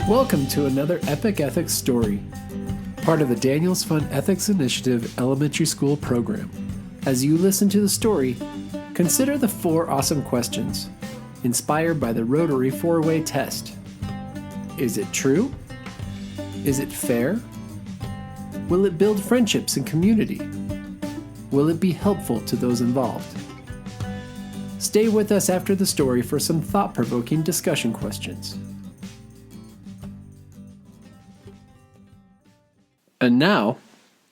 Welcome to another Epic Ethics story, part of the Daniels Fund Ethics Initiative Elementary School program. As you listen to the story, consider the 4 awesome questions, inspired by the Rotary 4-way test. Is it true? Is it fair? Will it build friendships and community? Will it be helpful to those involved? Stay with us after the story for some thought-provoking discussion questions. And now,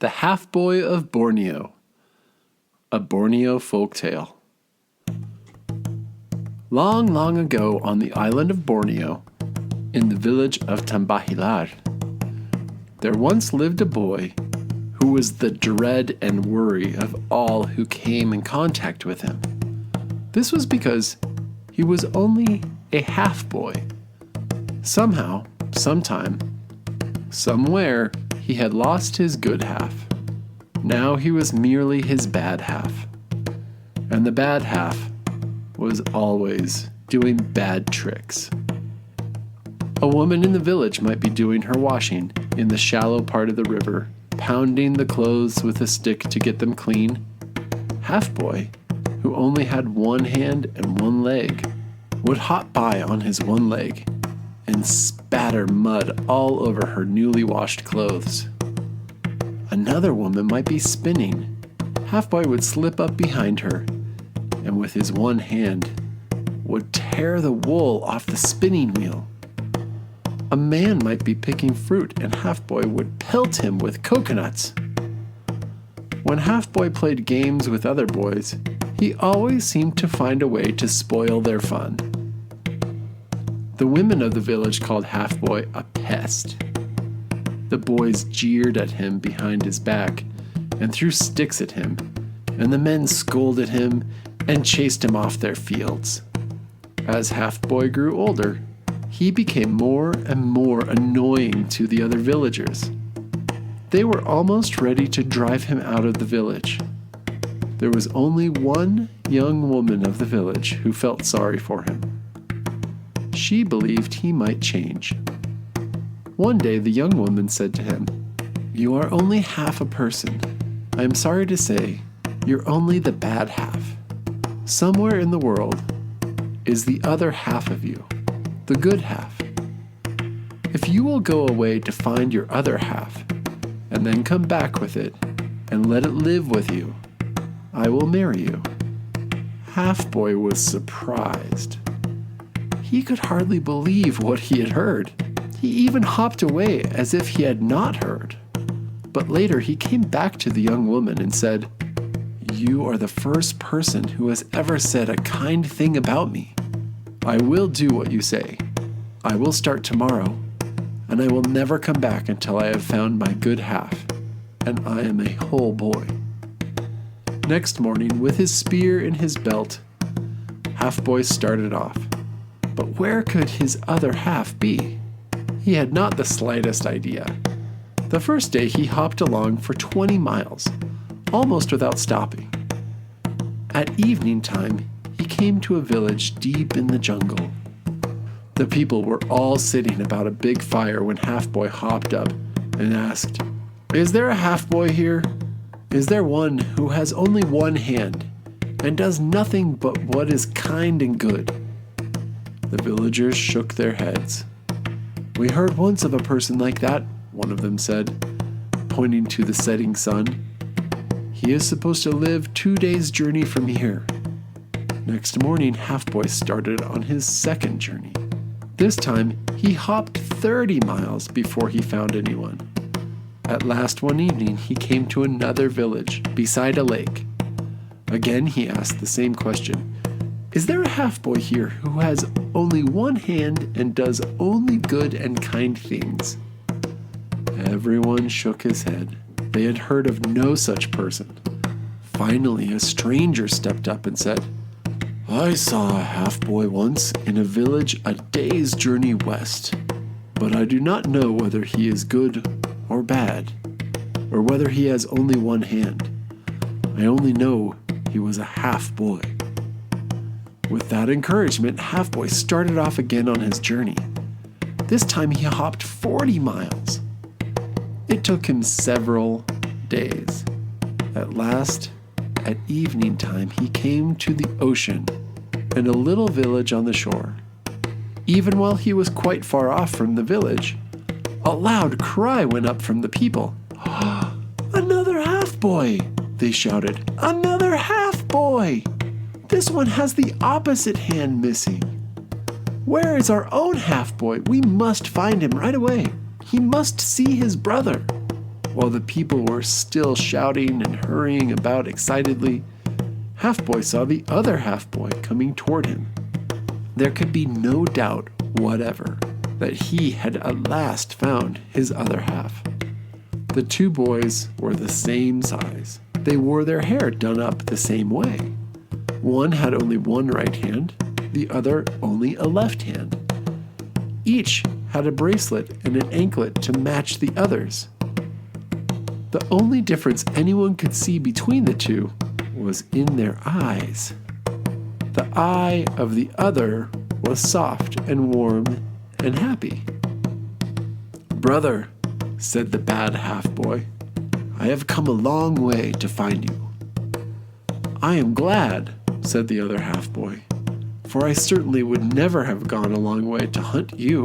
The Half-Boy of Borneo, a Borneo folktale. Long, long ago on the island of Borneo, in the village of Tambahilar, there once lived a boy who was the dread and worry of all who came in contact with him. This was because he was only a half-boy. Somehow, sometime, somewhere, he had lost his good half. Now he was merely his bad half. And the bad half was always doing bad tricks. A woman in the village might be doing her washing in the shallow part of the river, pounding the clothes with a stick to get them clean. Half-boy, who only had one hand and one leg, would hop by on his one leg and spatter mud all over her newly washed clothes. Another woman might be spinning. Half-boy would slip up behind her, and with his one hand would tear the wool off the spinning wheel. A man might be picking fruit, and Half-boy would pelt him with coconuts. When Half-boy played games with other boys, he always seemed to find a way to spoil their fun. The women of the village called Half-boy a pest. The boys jeered at him behind his back and threw sticks at him, and the men scolded him and chased him off their fields. As Half-boy grew older, he became more and more annoying to the other villagers. They were almost ready to drive him out of the village. There was only one young woman of the village who felt sorry for him. She believed he might change. One day the young woman said to him, "You are only half a person. I am sorry to say, you're only the bad half. Somewhere in the world is the other half of you, the good half. If you will go away to find your other half, and then come back with it, and let it live with you, I will marry you." Half-boy was surprised. He could hardly believe what he had heard. He even hopped away as if he had not heard. But later he came back to the young woman and said, "You are the first person who has ever said a kind thing about me. I will do what you say. I will start tomorrow, and I will never come back until I have found my good half, and I am a whole boy." Next morning, with his spear in his belt, Half-boy started off. But where could his other half be? He had not the slightest idea. The first day he hopped along for 20 miles, almost without stopping. At evening time, he came to a village deep in the jungle. The people were all sitting about a big fire when Half-boy hopped up and asked, "Is there a half-boy here? Is there one who has only one hand and does nothing but what is kind and good?" The villagers shook their heads. "We heard once of a person like that," one of them said, pointing to the setting sun. "He is supposed to live 2 days' journey from here." Next morning, Half-boy started on his second journey. This time, he hopped 30 miles before he found anyone. At last one evening, he came to another village beside a lake. Again, he asked the same question. "Is there a half-boy here who has only one hand and does only good and kind things?" Everyone shook his head. They had heard of no such person. Finally, a stranger stepped up and said, "I saw a half-boy once in a village a day's journey west, but I do not know whether he is good or bad, or whether he has only one hand. I only know he was a half-boy." With that encouragement, Half-boy started off again on his journey. This time he hopped 40 miles. It took him several days. At last, at evening time, he came to the ocean and a little village on the shore. Even while he was quite far off from the village, a loud cry went up from the people. "Another half-boy!" they shouted. "Another half-boy! This one has the opposite hand missing. Where is our own half-boy? We must find him right away. He must see his brother." While the people were still shouting and hurrying about excitedly, Half-Boy saw the other half-boy coming toward him. There could be no doubt whatever that he had at last found his other half. The two boys were the same size. They wore their hair done up the same way. One had only one right hand, the other only a left hand. Each had a bracelet and an anklet to match the others. The only difference anyone could see between the two was in their eyes. The eye of the other was soft and warm and happy. "Brother," said the bad half-boy, "I have come a long way to find you." "I am glad," said the other half-boy, "for I certainly would never have gone a long way to hunt you."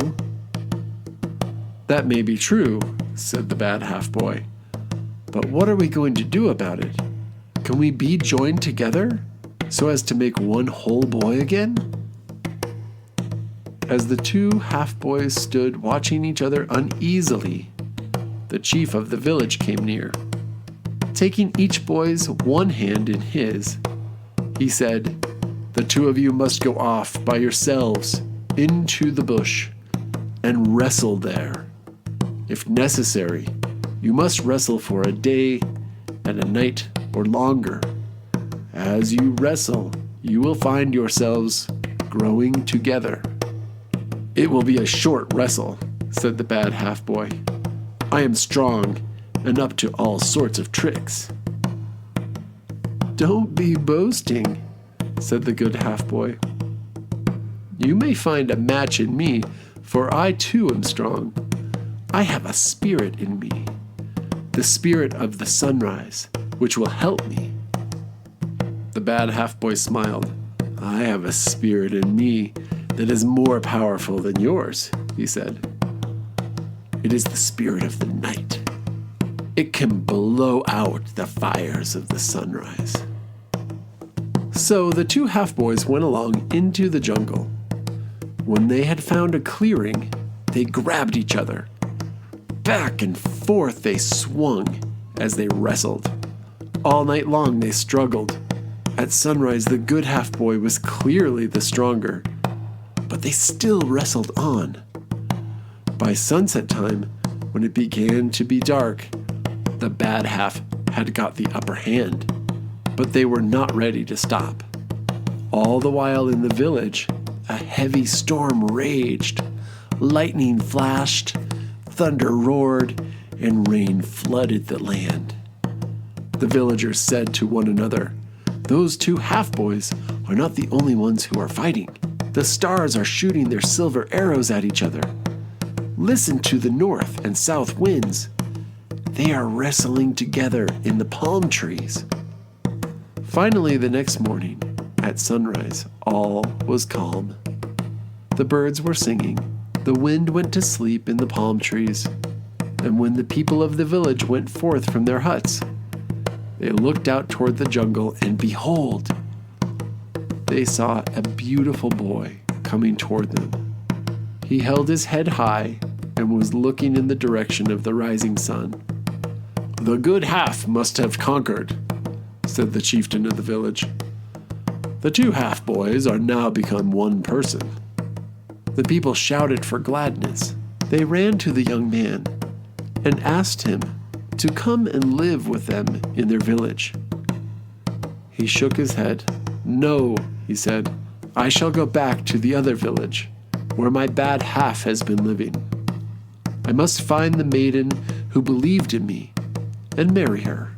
"That may be true," said the bad half-boy, "but what are we going to do about it? Can we be joined together so as to make one whole boy again?" As the two half-boys stood watching each other uneasily, the chief of the village came near. Taking each boy's one hand in his, he said, "The two of you must go off by yourselves into the bush and wrestle there. If necessary, you must wrestle for a day and a night or longer. As you wrestle, you will find yourselves growing together." "It will be a short wrestle," said the bad half-boy. "I am strong and up to all sorts of tricks." "Don't be boasting," said the good half-boy. "You may find a match in me, for I too am strong. I have a spirit in me, the spirit of the sunrise, which will help me." The bad half-boy smiled. "I have a spirit in me that is more powerful than yours," he said. "It is the spirit of the night. It can blow out the fires of the sunrise." So the two half-boys went along into the jungle. When they had found a clearing, they grabbed each other. Back and forth they swung as they wrestled. All night long they struggled. At sunrise, the good half-boy was clearly the stronger, but they still wrestled on. By sunset time, when it began to be dark, the bad half had got the upper hand, but they were not ready to stop. All the while in the village, a heavy storm raged. Lightning flashed, thunder roared, and rain flooded the land. The villagers said to one another, "Those two half-boys are not the only ones who are fighting. The stars are shooting their silver arrows at each other. Listen to the north and south winds. They are wrestling together in the palm trees." Finally, the next morning, at sunrise, all was calm. The birds were singing, the wind went to sleep in the palm trees, and when the people of the village went forth from their huts, they looked out toward the jungle, and behold, they saw a beautiful boy coming toward them. He held his head high and was looking in the direction of the rising sun. "The good half must have conquered," said the chieftain of the village. "The two half-boys are now become one person." The people shouted for gladness. They ran to the young man and asked him to come and live with them in their village. He shook his head. "No," he said, "I shall go back to the other village, where my bad half has been living. I must find the maiden who believed in me and marry her."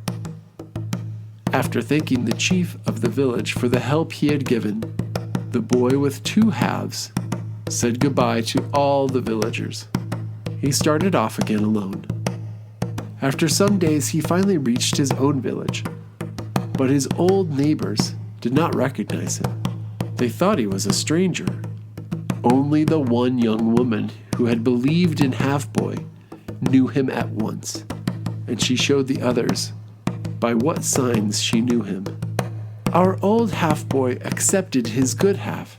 After thanking the chief of the village for the help he had given, the boy with two halves said goodbye to all the villagers. He started off again alone. After some days, he finally reached his own village, but his old neighbors did not recognize him. They thought he was a stranger. Only the one young woman who had believed in Half-Boy knew him at once, and she showed the others by what signs she knew him. "Our old Half-Boy accepted his good half,"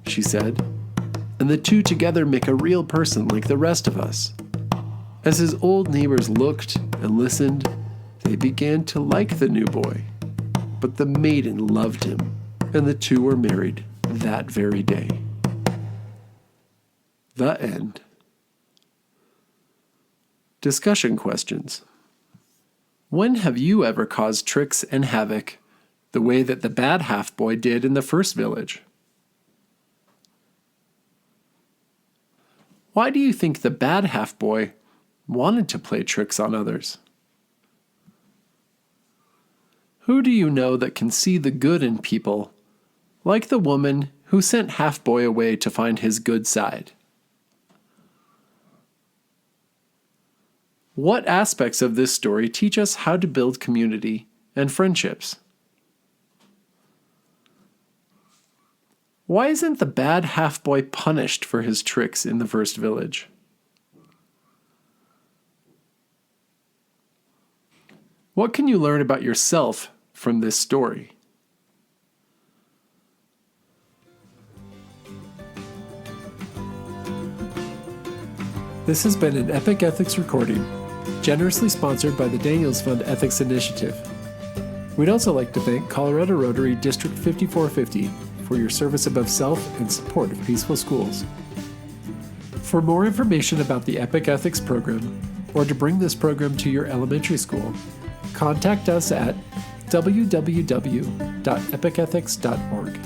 she said, "and the two together make a real person like the rest of us." As his old neighbors looked and listened, they began to like the new boy. But the maiden loved him, and the two were married that very day. The end. Discussion questions. When have you ever caused tricks and havoc the way that the bad half-boy did in the first village? Why do you think the bad half-boy wanted to play tricks on others? Who do you know that can see the good in people, like the woman who sent Half-Boy away to find his good side? What aspects of this story teach us how to build community and friendships? Why isn't the bad half-boy punished for his tricks in the first village? What can you learn about yourself from this story? This has been an Epic Ethics recording, generously sponsored by the Daniels Fund Ethics Initiative. We'd also like to thank Colorado Rotary District 5450 for your service above self and support of peaceful schools. For more information about the Epic Ethics program, or to bring this program to your elementary school, contact us at www.epicethics.org.